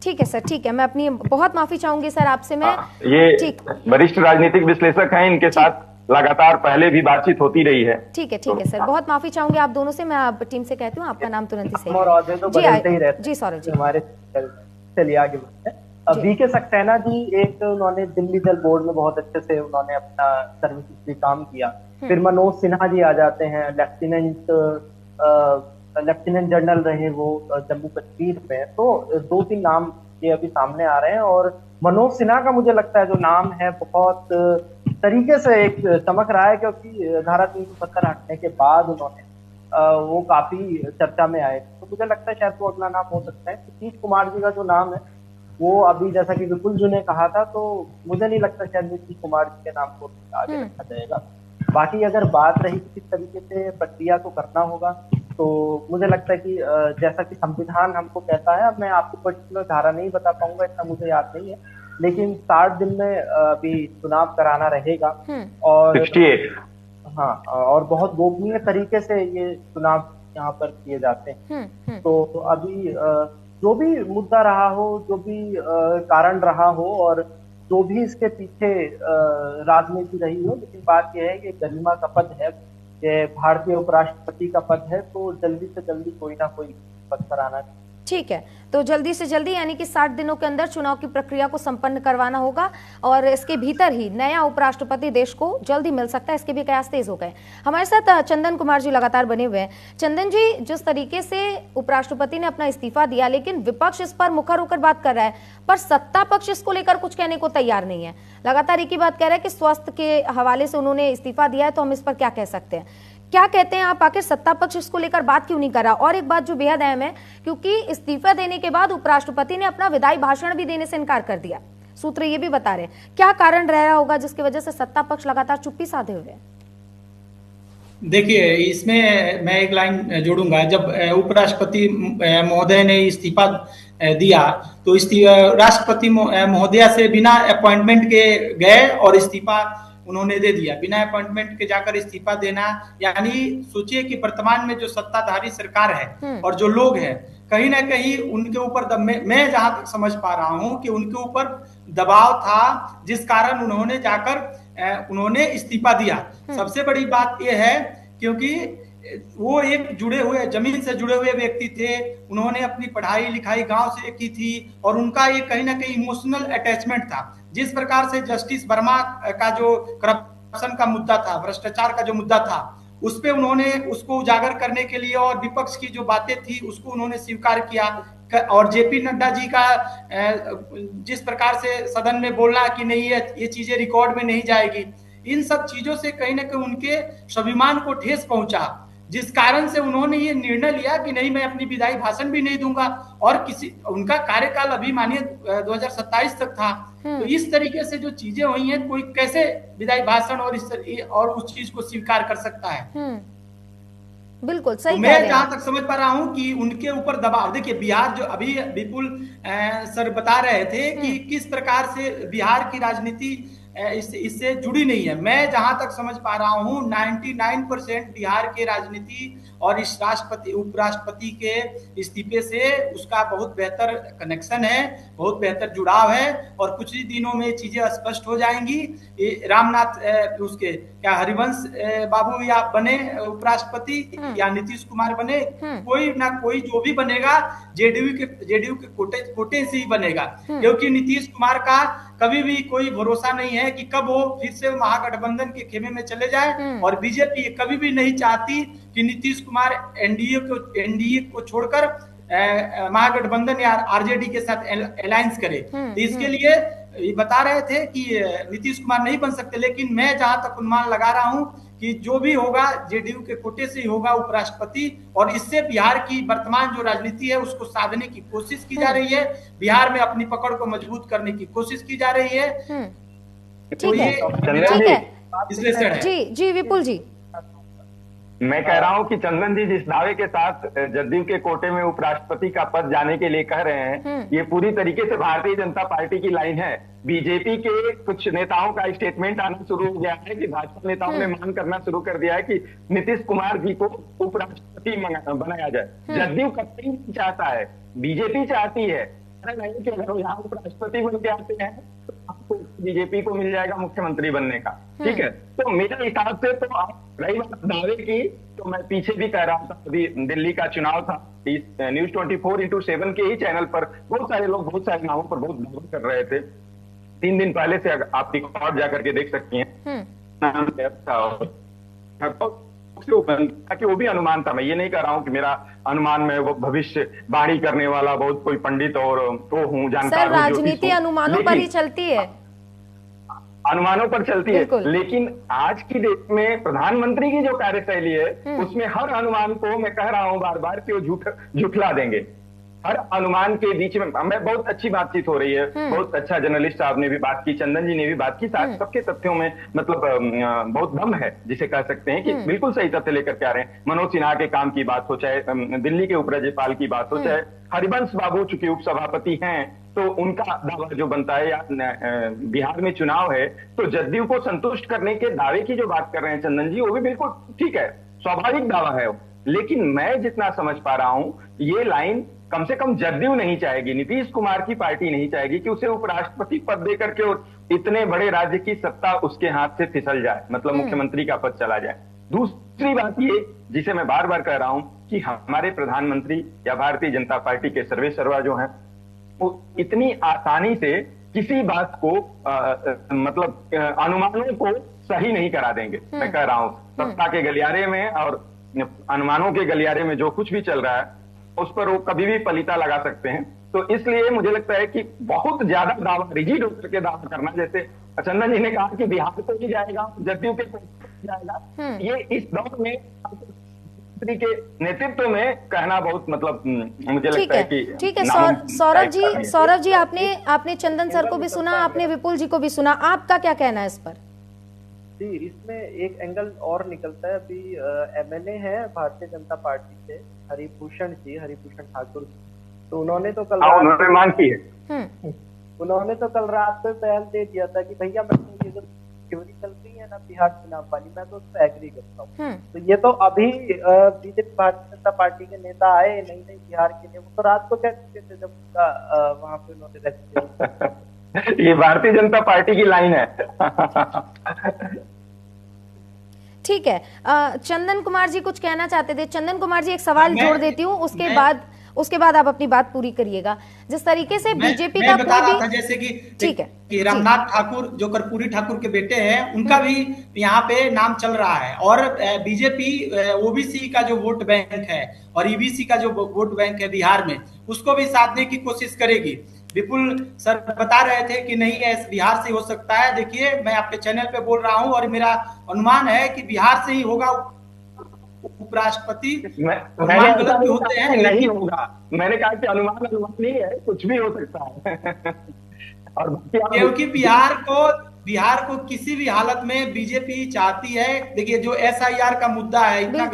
ठीक है सर, ठीक है, मैं अपनी बहुत माफी चाहूंगी सर आपसे। मैं ये वरिष्ठ राजनीतिक विश्लेषक हैं, इनके साथ लगातार पहले भी बातचीत होती रही है। ठीक है सर, बहुत माफी चाहूंगी आप दोनों से। मैं आप टीम से कहती हूँ आपका नाम तुरंत ही सही। जी सौरभ जी, हमारे चलिए आगे बढ़ते हैं। वीके सक्सेना जी, एक उन्होंने दिल्ली जल बोर्ड में बहुत अच्छे से उन्होंने अपना सर्विसेज भी काम किया। फिर मनोज सिन्हा जी आ जाते हैं, लेफ्टिनेंट जनरल रहे वो जम्मू कश्मीर में। तो 2-3 नाम ये अभी सामने आ रहे हैं, और मनोज सिन्हा का मुझे लगता है जो नाम है बहुत तरीके से एक चमक रहा है, क्योंकि धारा 370 हटने के बाद उन्होंने वो काफी चर्चा में आए। तो मुझे लगता है शायद वो अगला नाम हो सकता है। नीतीश कुमार जी का जो नाम है वो अभी, जैसा कि विपुल जी ने कहा था, तो मुझे नहीं लगता शायद नीतीश कुमार जी के नाम को आगे रखा जाएगा। बाकी अगर बात रही किस तरीके से प्रक्रिया को करना होगा, तो मुझे लगता है कि जैसा कि संविधान हमको कहता है, अब मैं आपको पर्टिकुलर धारा नहीं बता पाऊंगा, इतना मुझे याद नहीं है, लेकिन 60 दिन में अभी चुनाव कराना रहेगा। और 68 हाँ, और बहुत गोपनीय तरीके से ये चुनाव यहाँ पर किए जाते हैं। तो अभी जो भी मुद्दा रहा हो, जो भी कारण रहा हो, और जो भी इसके पीछे राजनीति रही हो, लेकिन बात यह है कि गरिमा का पद है, ये भारतीय उपराष्ट्रपति का पद है, तो जल्दी से जल्दी कोई ना कोई पद पर आना ठीक है, तो जल्दी से जल्दी यानी कि 60 दिनों के अंदर चुनाव की प्रक्रिया को संपन्न करवाना होगा और इसके भीतर ही नया उपराष्ट्रपति देश को जल्दी मिल सकता है। इसके भी कयास तेज हो गए। हमारे साथ चंदन कुमार जी लगातार बने हुए हैं। चंदन जी, जिस तरीके से उपराष्ट्रपति ने अपना इस्तीफा दिया, लेकिन विपक्ष इस पर मुखर होकर बात कर रहा है, पर सत्ता पक्ष इसको लेकर कुछ कहने को तैयार नहीं है। लगातार एक ही बात कह रहा है कि स्वास्थ्य के हवाले से उन्होंने इस्तीफा दिया है, तो हम इस पर क्या कह सकते हैं। क्या कहते हैं आप, आखिर सत्ता पक्ष इसको लेकर बात क्यों नहीं कर रहा? और एक बात जो बेहद अहम है, क्योंकि इस्तीफा देने के बाद उपराष्ट्रपति ने अपना विदाई भाषण भी देने से इनकार कर दिया। सूत्र ये भी बता रहे हैं, क्या कारण रह रहा होगा जिसकी वजह से सत्ता पक्ष लगातार चुप्पी साधे हुए? देखिए, इसमें मैं एक लाइन जोड़ूंगा। जब उपराष्ट्रपति महोदय ने इस्तीफा दिया तो राष्ट्रपति महोदया से बिना अपॉइंटमेंट के गए और इस्तीफा उन्होंने दे दिया। बिना अपॉइंटमेंट के जाकर इस्तीफा देना, यानी सोचिए कि वर्तमान में जो सत्ताधारी सरकार है और जो लोग हैं, कहीं ना कहीं उनके ऊपर मैं जहां तक समझ पा रहा हूं कि उनके ऊपर दबाव था, जिस कारण उन्होंने जाकर उन्होंने इस्तीफा दिया। सबसे बड़ी बात यह है क्योंकि वो एक जुड़े हुए, जमीन से जुड़े हुए व्यक्ति थे। उन्होंने अपनी पढ़ाई लिखाई गांव से की थी और उनका ये कहीं ना कहीं इमोशनल अटैचमेंट था। जिस प्रकार से जस्टिस वर्मा का जो करप्शन का मुद्दा था, भ्रष्टाचार का जो मुद्दा था, उस पे उन्होंने उसको उजागर करने के लिए और विपक्ष की जो बातें थी उसको उन्होंने स्वीकार किया। और जेपी नड्डा जी का जिस प्रकार से सदन में बोलना कि नहीं ये चीजें रिकॉर्ड में नहीं जाएगी, इन सब चीजों से कहीं ना कहीं उनके स्वाभिमान को ठेस पहुंचा, जिस कारण से उन्होंने ये निर्णय लिया कि नहीं, मैं अपनी विदाई भाषण भी नहीं दूंगा। और उनका कार्यकाल अभी मानिए 2027 तक था। तो इस तरीके से जो चीजें हुई हैं, कोई कैसे विदाई भाषण और उस चीज को स्वीकार कर सकता है? बिल्कुल सही। तो मैं जहां तक समझ पा रहा हूं कि उनके ऊपर दबाव, देखिए बिहार जो अभी विपुल सर बता रहे थे कि किस प्रकार से बिहार की राजनीति इससे जुड़ी नहीं है। मैं जहां तक समझ पा रहा हूं 99% बिहार के राजनीति और इस उपराष्ट्रपति के इस्तीफे से उसका बहुत बेहतर कनेक्शन है, बहुत बेहतर जुड़ाव है और कुछ ही दिनों में चीजें स्पष्ट हो जाएंगी। रामनाथ उसके क्या हरिवंश बाबू या बने उपराष्ट्रपति या नीतीश कुमार बने, कोई ना कोई जो भी बनेगा जेडीयू के कोटे से ही बनेगा, क्योंकि नीतीश कुमार का कभी भी कोई भरोसा नहीं है कि कब वो फिर से महागठबंधन के खेमे में चले जाए। और बीजेपी कभी भी नहीं चाहती कि नीतीश कुमार एनडीए को छोड़कर महागठबंधन या आरजेडी के साथ अलायंस करे। तो इसके लिए ये बता रहे थे कि नीतीश कुमार नहीं बन सकते, लेकिन मैं जहां तक अनुमान लगा रहा हूं कि जो भी होगा जेडीयू के कोटे से ही होगा उपराष्ट्रपति, और इससे बिहार की वर्तमान जो राजनीति है उसको साधने की कोशिश की जा रही है, बिहार में अपनी पकड़ को मजबूत करने की कोशिश की जा रही है। तो ये विश्लेषण है। जी जी विपुल जी, मैं कह रहा हूं कि चंदन जी जिस दावे के साथ जदयू के कोटे में उपराष्ट्रपति का पद जाने के लिए कह रहे हैं, ये पूरी तरीके से भारतीय जनता पार्टी की लाइन है। बीजेपी के कुछ नेताओं का स्टेटमेंट आना शुरू हो गया है कि भाजपा नेताओं ने मांग करना शुरू कर दिया है कि नीतीश कुमार जी को उपराष्ट्रपति बनाया जाए। जदयू कतई नहीं चाहता है, बीजेपी चाहती है। नहीं कि अगर यहाँ उपराष्ट्रपति बन के आते हैं तो आपको बीजेपी को मिल जाएगा मुख्यमंत्री बनने का, ठीक है। तो मेरे हिसाब से तो आप रही बात दावे की, तो मैं पीछे भी कह रहा था, अभी दिल्ली का चुनाव था, न्यूज 24x7 के ही चैनल पर बहुत सारे लोग बहुत सारे नामों पर बहुत दावा कर रहे थे। 3 दिन पहले से आप रिकॉर्ड जाकर के देख सकती हैं। कि वो भी अनुमान था। मैं ये नहीं कह रहा हूं कि मेरा अनुमान में वो भविष्य बाड़ी करने वाला बहुत कोई पंडित और तो हूँ जानकार। सर राजनीति अनुमानों पर ही चलती है, अनुमानों पर चलती है, लेकिन आज की डेट में प्रधानमंत्री की जो कार्यशैली है उसमें हर अनुमान को मैं कह रहा हूं बार बार कि वो झुठला देंगे। हर अनुमान के बीच में बहुत अच्छी बातचीत हो रही है, बहुत अच्छा जर्नलिस्ट साहब ने भी बात की, चंदन जी ने भी बात की, सबके तथ्यों में मतलब बहुत दम है, जिसे कह सकते हैं कि बिल्कुल सही तथ्य लेकर के आ रहे हैं। मनोज सिन्हा के काम की बात हो, चाहे दिल्ली के उपराज्यपाल की बात हो, चाहे हरिवंश बाबू चूंकि उपसभापति हैं तो उनका दावा जो बनता है, या बिहार में चुनाव है तो जदयू को संतुष्ट करने के दावे की जो बात कर रहे हैं चंदन जी, वो भी बिल्कुल ठीक है, स्वाभाविक दावा है। लेकिन मैं जितना समझ पा रहा हूं, ये लाइन कम से कम जदयू नहीं चाहेगी, नीतीश कुमार की पार्टी नहीं चाहेगी कि उसे उपराष्ट्रपति पद देकर के और इतने बड़े राज्य की सत्ता उसके हाथ से फिसल जाए, मतलब मुख्यमंत्री का पद चला जाए। दूसरी बात ये, जिसे मैं बार बार कह रहा हूं कि हमारे प्रधानमंत्री या भारतीय जनता पार्टी के सर्वे सर्वा जो हैं वो इतनी आसानी से किसी बात को मतलब अनुमानों को सही नहीं करा देंगे। मैं कह रहा हूं सत्ता के गलियारे में और अनुमानों के गलियारे में जो कुछ भी चल रहा है उस पर वो कभी भी पलीता लगा सकते हैं। तो इसलिए मुझे लगता है कि बहुत ज्यादा दावा, रिजिड होकर के दावा करना, जैसे चंदन जी ने कहा कि बिहार को ही जाएगा, जदयू के जाएगा, ये इस दौर में के नेतृत्व में कहना बहुत मतलब मुझे लगता है कि ठीक है। सौरभ जी आपने चंदन सर को भी सुना, आपने विपुल जी को भी सुना, आपका क्या कहना है इस पर? जी, इसमें एक एंगल और निकलता है। अभी एमएलए है भारतीय जनता पार्टी से हरिभूषण ठाकुर, तो उन्होंने तो उन्होंने मांग की है, उन्होंने तो कल रात पे बयान दे दिया था कि भैया मैं ये जो थ्योरी चल रही है ना बिहार चुनाव वाली, मैं तो उस पर एग्री करता हूँ। तो ये तो अभी बीजेपी भारतीय जनता पार्टी के नेता आए नई बिहार के लिए, वो तो रात को कह चुके थे जब उनका वहां पे उन्होंने रजिस्ट्रेशन ये भारतीय जनता पार्टी की लाइन है। ठीक है, चंदन कुमार जी कुछ कहना चाहते थे। चंदन कुमार जी एक सवाल जोड़ देती हूँ, उसके बाद आप अपनी बात पूरी करिएगा। जिस तरीके से बीजेपी का बता रहा था जैसे कि ठीक है कि रामनाथ ठाकुर जो कर्पूरी ठाकुर के बेटे हैं उनका भी यहाँ पे नाम चल रहा है, और बीजेपी ओबीसी का जो वोट बैंक है और ईबीसी का जो वोट बैंक है बिहार में, उसको भी साधने की कोशिश करेगी। विपुल सर बता रहे थे कि नहीं ऐसे बिहार से हो सकता है। देखिए मैं आपके चैनल पे बोल रहा हूँ और मेरा अनुमान है कि बिहार से ही होगा उपराष्ट्रपति। गलत भी होते हैं, नहीं होगा। मैंने कहा कि अनुमान नहीं है, कुछ भी हो सकता है। और क्योंकि बिहार को किसी भी हालत में बीजेपी चाहती है। देखिए जो एसआईआर का मुद्दा है, इतना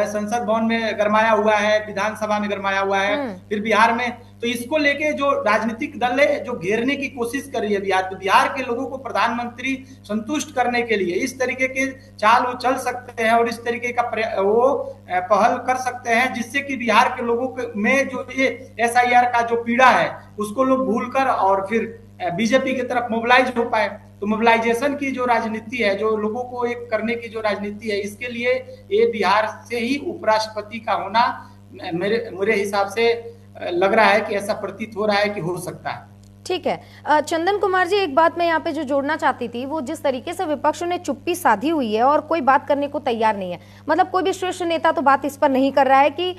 संसद भवन में गरमाया हुआ है, विधानसभा में गरमाया हुआ है, फिर बिहार में, तो इसको लेके जो राजनीतिक दल है जो घेरने की कोशिश कर रही है बिहार, तो बिहार के लोगों को प्रधानमंत्री संतुष्ट करने के लिए इस तरीके के चाल वो चल सकते हैं और इस तरीके का वो पहल कर सकते हैं, जिससे कि बिहार के लोगों में जो ये एसआईआर का जो पीड़ा है उसको लोग भूलकर और फिर बीजेपी की तरफ मोबिलाइज हो पाए। तो मोबिलाइजेशन की जो राजनीति है, जो लोगों को एक करने की जो राजनीति है, इसके लिए ये बिहार से ही उपराष्ट्रपति का होना मेरे हिसाब से लग रहा है कि ऐसा प्रतीत हो रहा है कि हो सकता है। ठीक है, चंदन कुमार जी एक बात मैं यहाँ पे जो जोड़ना चाहती थी, वो जिस तरीके से विपक्ष ने चुप्पी साधी हुई है और कोई बात करने को तैयार नहीं है, मतलब कोई भी शीर्ष नेता तो बात इस पर नहीं कर रहा है कि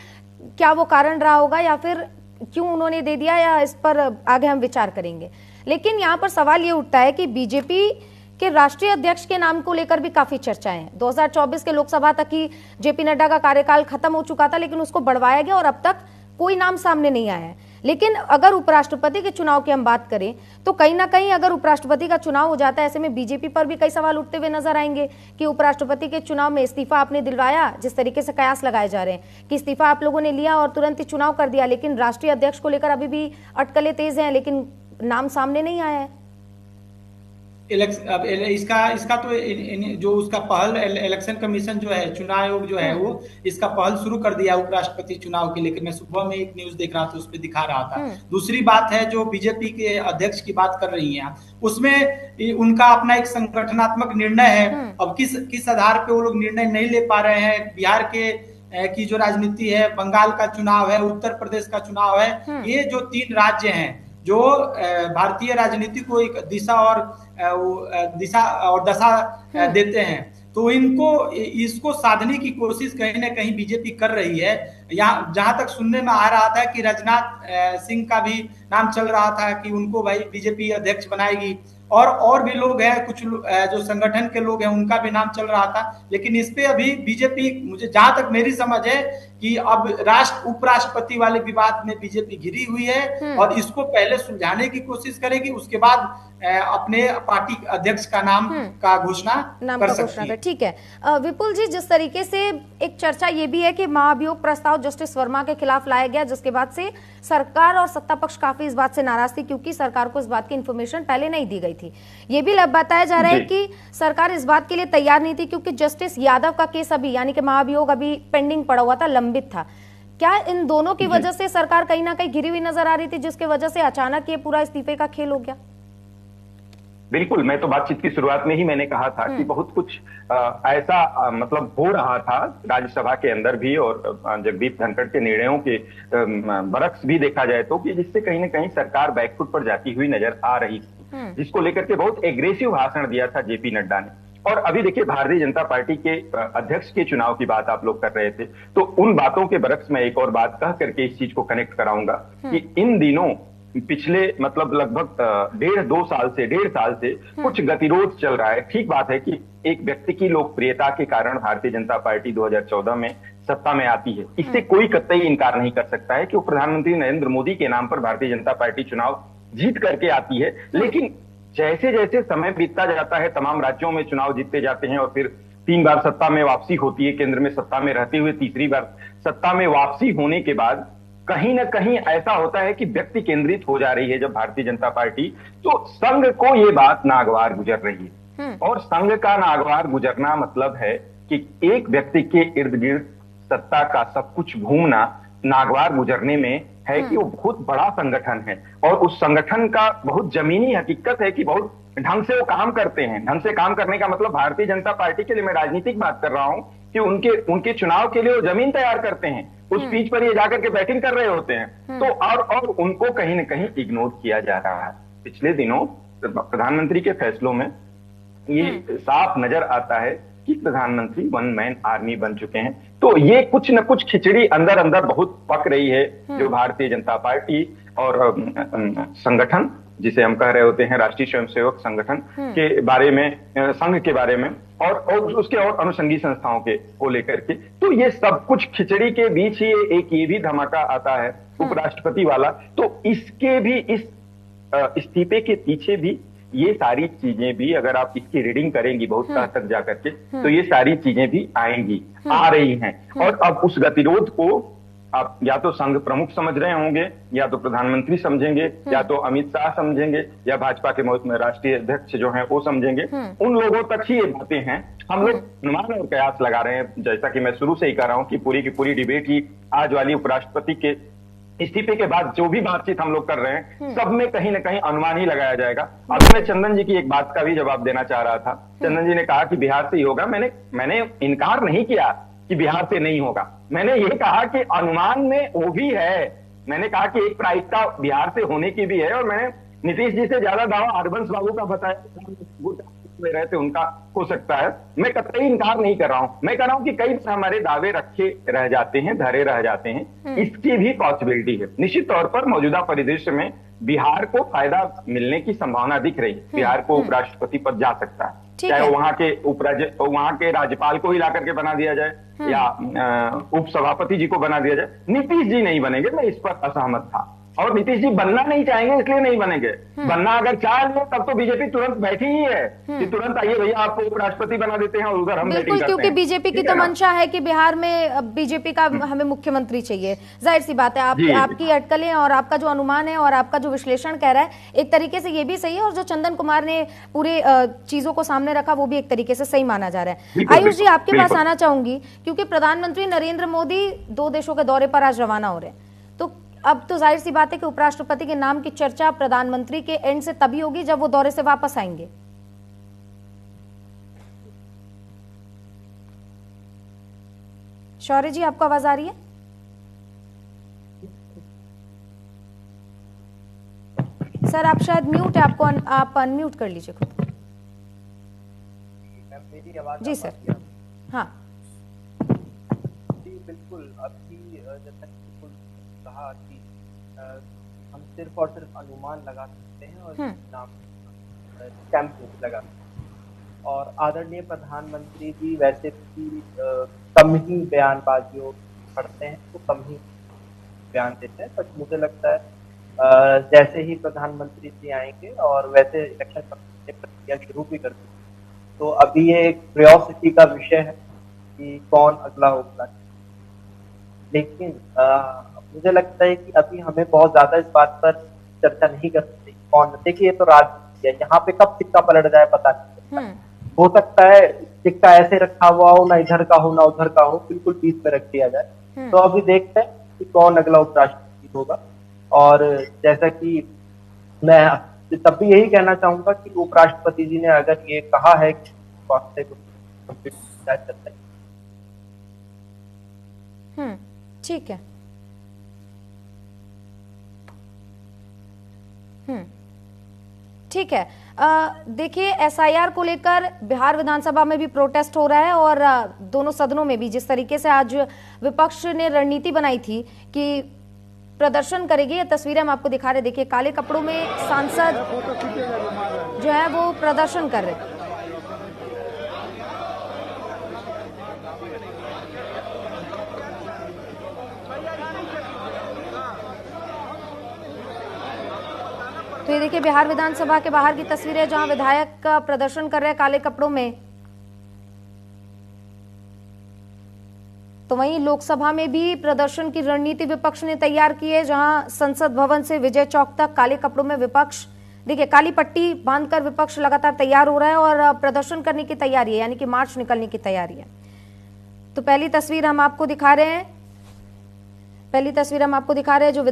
क्या वो कारण रहा होगा या फिर क्यों उन्होंने दे दिया, या इस पर आगे हम विचार करेंगे। लेकिन यहाँ पर सवाल ये उठता है कि बीजेपी के राष्ट्रीय अध्यक्ष के नाम को लेकर भी काफी चर्चाएं हैं। 2024 के लोकसभा तक ही जेपी नड्डा का कार्यकाल खत्म हो चुका था, लेकिन उसको बढ़वाया गया और अब तक कोई नाम सामने नहीं आया है। लेकिन अगर उपराष्ट्रपति के चुनाव की हम बात करें तो कहीं ना कहीं अगर उपराष्ट्रपति का चुनाव हो जाता है, ऐसे में बीजेपी पर भी कई सवाल उठते हुए नजर आएंगे कि उपराष्ट्रपति के चुनाव में इस्तीफा आपने दिलवाया, जिस तरीके से कयास लगाए जा रहे हैं कि इस्तीफा आप लोगों ने लिया और तुरंत ही चुनाव कर दिया, लेकिन राष्ट्रीय अध्यक्ष को लेकर अभी भी अटकलें तेज हैं, लेकिन नाम सामने नहीं आया है। इसका तो जो उसका पहल इलेक्शन कमीशन जो है, चुनाव आयोग जो है, वो इसका पहल शुरू कर दिया उपराष्ट्रपति चुनाव के लेकर। मैं सुबह में एक न्यूज देख रहा था, उस पर दिखा रहा था। दूसरी बात है जो बीजेपी के अध्यक्ष की बात कर रही हैं, उसमें उनका अपना एक संगठनात्मक निर्णय है। अब किस आधार पे वो लोग निर्णय नहीं ले पा रहे हैं। बिहार की जो राजनीति है, बंगाल का चुनाव है, उत्तर प्रदेश का चुनाव है, ये जो 3 राज्य हैं जो भारतीय राजनीति को एक दिशा और दशा देते हैं, तो इसको साधने की कोशिश कहीं ना कहीं बीजेपी कर रही है। यहाँ जहां तक सुनने में आ रहा था कि राजनाथ सिंह का भी नाम चल रहा था कि उनको भाई बीजेपी अध्यक्ष बनाएगी, और भी लोग हैं, कुछ जो संगठन के लोग हैं उनका भी नाम चल रहा था। लेकिन इस पे अभी बीजेपी, मुझे जहां तक मेरी समझ है कि अब उपराष्ट्रपति वाले विवाद में बीजेपी घिरी हुई है और इसको पहले सुलझाने की कोशिश करेगी, उसके बाद अपने पार्टी अध्यक्ष का नाम का घोषणा कर सकती है। ठीक है विपुल जी, जिस तरीके से एक चर्चा ये भी है कि महाभियोग प्रस्ताव जस्टिस वर्मा के खिलाफ लाया गया, जिसके बाद से सरकार और सत्ता पक्ष काफी इस बात से नाराज थी क्योंकि सरकार को इस बात की इंफॉर्मेशन पहले नहीं दी गई थी। ये भी बताया जा रहा है कि सरकार इस बात के लिए तैयार नहीं थी क्योंकि जस्टिस यादव का केस अभी, यानी कि महाभियोग अभी पेंडिंग पड़ा हुआ था, लंबित था। क्या इन दोनों की वजह से सरकार कहीं ना कहीं घिरी हुई नजर आ रही थी, जिसकी वजह से अचानक ये पूरा इस्तीफे का खेल हो गया? बिल्कुल, मैं तो बातचीत की शुरुआत में ही मैंने कहा था कि बहुत कुछ ऐसा मतलब हो रहा था राज्यसभा के अंदर भी, और जगदीप धनखड़ के निर्णयों के बरक्स भी देखा जाए तो, कि जिससे कहीं ना कहीं सरकार बैकफुट पर जाती हुई नजर आ रही थी, जिसको लेकर के बहुत एग्रेसिव भाषण दिया था जेपी नड्डा ने। और अभी देखिए, भारतीय जनता पार्टी के अध्यक्ष के चुनाव की बात आप लोग कर रहे थे, तो उन बातों के बरक्स में एक और बात कह करके इस चीज को कनेक्ट कराऊंगा कि इन दिनों पिछले मतलब लगभग डेढ़ साल से कुछ गतिरोध चल रहा है। ठीक बात है कि एक व्यक्ति की लोकप्रियता के कारण भारतीय जनता पार्टी 2014 में सत्ता में आती है, इससे कोई कतई इनकार नहीं कर सकता है कि वो प्रधानमंत्री नरेंद्र मोदी के नाम पर भारतीय जनता पार्टी चुनाव जीत करके आती है। लेकिन जैसे जैसे समय बीतता जाता है, तमाम राज्यों में चुनाव जीतते जाते हैं, और फिर 3 बार सत्ता में वापसी होती है, केंद्र में सत्ता में रहते हुए तीसरी बार सत्ता में वापसी होने के बाद कहीं ना कहीं ऐसा होता है कि व्यक्ति केंद्रित हो जा रही है जब भारतीय जनता पार्टी, तो संघ को ये बात नागवार गुजर रही है। और संघ का नागवार गुजरना मतलब है कि एक व्यक्ति के इर्द गिर्द सत्ता का सब कुछ घूमना नागवार गुजरने में है कि वो बहुत बड़ा संगठन है, और उस संगठन का बहुत जमीनी हकीकत है कि बहुत ढंग से वो काम करते हैं। ढंग से काम करने का मतलब भारतीय जनता पार्टी के लिए मैं राजनीतिक बात कर रहा हूं कि उनके चुनाव के लिए वो जमीन तैयार करते हैं, उस पीच पर ये जाकर के बैटिंग कर रहे होते हैं। तो और उनको कहीं ना कहीं इग्नोर किया जा रहा है। पिछले दिनों प्रधानमंत्री के फैसलों में ये साफ नजर आता है कि प्रधानमंत्री वन मैन आर्मी बन चुके हैं। तो ये कुछ न कुछ खिचड़ी अंदर अंदर बहुत पक रही है, जो भारतीय जनता पार्टी और संगठन जिसे हम कह रहे होते हैं राष्ट्रीय स्वयंसेवक संगठन के बारे में, संघ के बारे में, और उसके और अनुषंगी संस्थाओं के को लेकर के। तो ये सब कुछ खिचड़ी के बीच ही ये भी धमाका आता है उपराष्ट्रपति वाला। तो इसके भी इस इस्तीफे के पीछे भी ये सारी चीजें भी, अगर आप इसकी रीडिंग करेंगी बहुत तह तक जाकर के, तो ये सारी चीजें भी आएंगी, आ रही हैं। और अब उस गतिरोध को आप या तो संघ प्रमुख समझ रहे होंगे, या तो प्रधानमंत्री समझेंगे, या तो अमित शाह समझेंगे, या भाजपा के राष्ट्रीय अध्यक्ष जो हैं वो समझेंगे। उन लोगों तक ही ये बातें हैं। हम लोग अनुमान और कयास लगा रहे हैं, जैसा कि मैं शुरू से ही कह रहा हूं कि पूरी की पूरी डिबेट ही आज वाली उपराष्ट्रपति के इस्तीफे के बाद जो भी बातचीत हम लोग कर रहे हैं, सब में कहीं ना कहीं अनुमान ही लगाया जाएगा। अब मैं चंदन जी की एक बात का भी जवाब देना चाह रहा था। चंदन जी ने कहा कि बिहार से ही होगा। मैंने इनकार नहीं किया कि बिहार से नहीं होगा। मैंने ये कहा कि अनुमान में वो भी है। मैंने कहा कि एक प्रायिकता बिहार से होने की भी है, और मैंने नीतीश जी से ज्यादा दावा हरबंश बाबू का बताया में रहते उनका हो सकता है। मैं कतई इनकार नहीं कर रहा हूं। मैं कह रहा हूं कि कई हमारे दावे रखे रह जाते हैं, धरे रह जाते हैं। इसकी भी पॉसिबिलिटी है। निश्चित तौर पर मौजूदा परिदृश्य में बिहार को फायदा मिलने की संभावना दिख रही है। बिहार को उपराष्ट्रपति पद जा सकता है, चाहे वहां के राज्यपाल को ही ला करके बना दिया जाए, या उपसभापति जी को बना दिया जाए। नीतीश जी नहीं बनेंगे, मैं इस पर असहमत था। और नीतीश जी बनना नहीं चाहेंगे इसलिए नहीं बनेंगे। बनना अगर चाह ले तब तो बीजेपी तुरंत बैठी ही है कि तुरंत आइए भैया आपको उपराष्ट्रपति बना देते हैं और उधर हम बैटिंग करते हैं। क्योंकि बीजेपी की तो मंशा है कि बिहार में बीजेपी का हमें मुख्यमंत्री चाहिए। जाहिर सी बात है, आपकी अटकलें और आपका जो अनुमान है और आपका जो विश्लेषण कह रहा है, एक तरीके से ये भी सही है, और जो चंदन कुमार ने पूरे चीजों को सामने रखा वो भी एक तरीके से सही माना जा रहा है। आयुष जी, आपके पास आना चाहूंगी, क्योंकि प्रधानमंत्री नरेंद्र मोदी 2 देशों के दौरे पर आज रवाना हो रहे हैं। तो अब तो जाहिर सी बात है कि उपराष्ट्रपति के नाम की चर्चा प्रधानमंत्री के एंड से तभी होगी जब वो दौरे से वापस आएंगे। शौर्य जी, आपको आवाज आ रही है? सर आप शायद म्यूट है, आप अनम्यूट कर लीजिए खुद को। मेरी आवाज जी सर। हाँ जी बिल्कुल। अभी जैसा कहा कि हम सिर्फ और सिर्फ अनुमान लगा सकते हैं और नाम स्टैंप लगा सकते हैं। और आदरणीय प्रधानमंत्री जी वैसे भी कम ही बयानबाजियों पढ़ते हैं, तो कम ही बयान देते हैं। बट मुझे लगता है जैसे ही प्रधानमंत्री जी आएंगे और वैसे इलेक्शन प्रक्रिया शुरू भी कर देंगे, तो अभी ये एक क्यूरियोसिटी का विषय है कि कौन अगला होगा। लेकिन मुझे लगता है कि अभी हमें बहुत ज्यादा इस बात पर चर्चा नहीं कर सकते कौन। देखिए, तो राजनीति है, यहाँ पे कब सिक्का पलट जाए पता नहीं। हो सकता है सिक्का ऐसे रखा हुआ हो, ना इधर का हो ना उधर का हो, बिल्कुल पीस पे रख दिया जाए। तो अभी देखते हैं कि कौन अगला उपराष्ट्रपति होगा। और जैसा कि मैं तब भी यही कहना चाहूंगा कि उपराष्ट्रपति जी ने अगर ये कहा है कि वास्ते को ठीक है। ठीक है। देखिए, एसआईआर को लेकर बिहार विधानसभा में भी प्रोटेस्ट हो रहा है और दोनों सदनों में भी जिस तरीके से आज विपक्ष ने रणनीति बनाई थी कि प्रदर्शन करेगी, ये तस्वीरें हम आपको दिखा रहे। देखिए, काले कपड़ों में सांसद जो है वो प्रदर्शन कर रहे। तो ये देखिए बिहार विधानसभा के बाहर की तस्वीरें जहां विधायक का प्रदर्शन कर रहे हैं काले कपड़ों में। तो वहीं लोकसभा में भी प्रदर्शन की रणनीति विपक्ष ने तैयार की है, जहां संसद भवन से विजय चौक तक काले कपड़ों में विपक्ष, देखिए काली पट्टी बांधकर विपक्ष लगातार तैयार हो रहा है और प्रदर्शन करने की तैयारी है, यानी कि मार्च निकलने की तैयारी है। तो पहली तस्वीर हम आपको दिखा रहे हैं, जो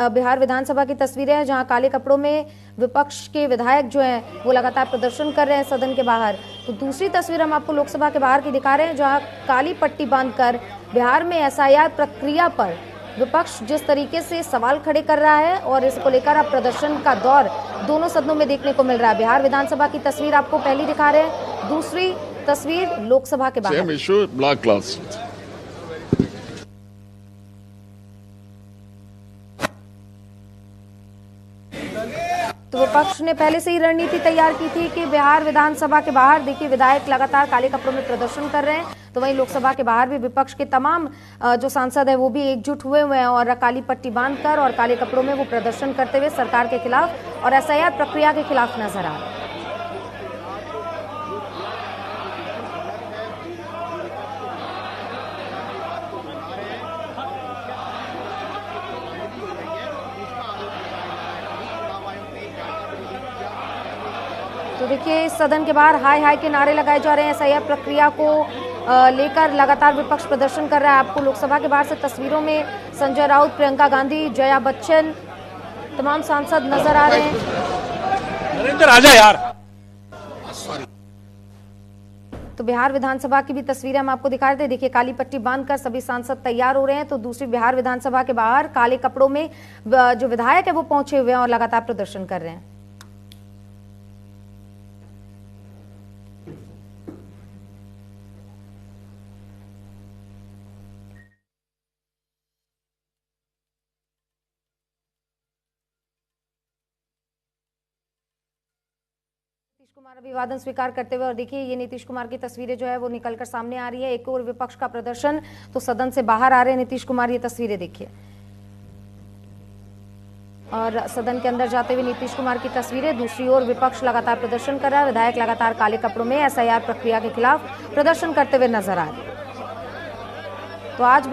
बिहार विधानसभा की तस्वीरें हैं, जहां काले कपड़ों में विपक्ष के विधायक जो हैं वो लगातार प्रदर्शन कर रहे हैं सदन के बाहर। तो दूसरी तस्वीर हम आपको लोकसभा के बाहर की दिखा रहे हैं, जहां काली पट्टी बांधकर बिहार में एसआईआर प्रक्रिया पर विपक्ष जिस तरीके से सवाल खड़े कर रहा है और इसको लेकर अब प्रदर्शन का दौर दोनों सदनों में देखने को मिल रहा है। बिहार विधानसभा की तस्वीर आपको पहली दिखा रहे हैं, दूसरी तस्वीर लोकसभा के बाहर। तो विपक्ष ने पहले से ही रणनीति तैयार की थी कि बिहार विधानसभा के बाहर देखिए विधायक लगातार काले कपड़ों में प्रदर्शन कर रहे हैं, तो वहीं लोकसभा के बाहर भी विपक्ष के तमाम जो सांसद है वो भी एकजुट हुए हैं और काली पट्टी बांधकर और काले कपड़ों में वो प्रदर्शन करते हुए सरकार के खिलाफ और एसआईआर प्रक्रिया के खिलाफ नजर आ रहे हैं। तो देखिए सदन के बाहर हाय हाय के नारे लगाए जा रहे हैं। एसआईआर प्रक्रिया को लेकर लगातार विपक्ष प्रदर्शन कर रहा है। आपको लोकसभा के बाहर से तस्वीरों में संजय राउत, प्रियंका गांधी, जया बच्चन, तमाम सांसद नजर आ रहे हैं। नरेंद्र आजा यार। तो बिहार विधानसभा की भी तस्वीरें हम आपको दिखा रहे थे। देखिए काली पट्टी बांधकर सभी सांसद तैयार हो रहे हैं। तो दूसरी बिहार विधानसभा के बाहर काले कपड़ों में जो विधायक है वो पहुंचे हुए हैं और लगातार प्रदर्शन कर रहे हैं। नीतीश कुमार अभिवादन स्वीकार करते हुए, और देखिए ये नीतीश कुमार की तस्वीरें जो है वो निकलकर सामने आ रही है। एक और विपक्ष का प्रदर्शन, तो सदन से बाहर आ रहे हैं नीतीश कुमार, ये तस्वीरें देखिए। और सदन के अंदर जाते हुए नीतीश कुमार की तस्वीरें। दूसरी ओर विपक्ष लगातार प्रदर्शन कर रहा है। विधायक लगातार काले कपड़ों में एसआईआर प्रक्रिया के खिलाफ प्रदर्शन करते हुए नजर आ रहे हैं। तो आज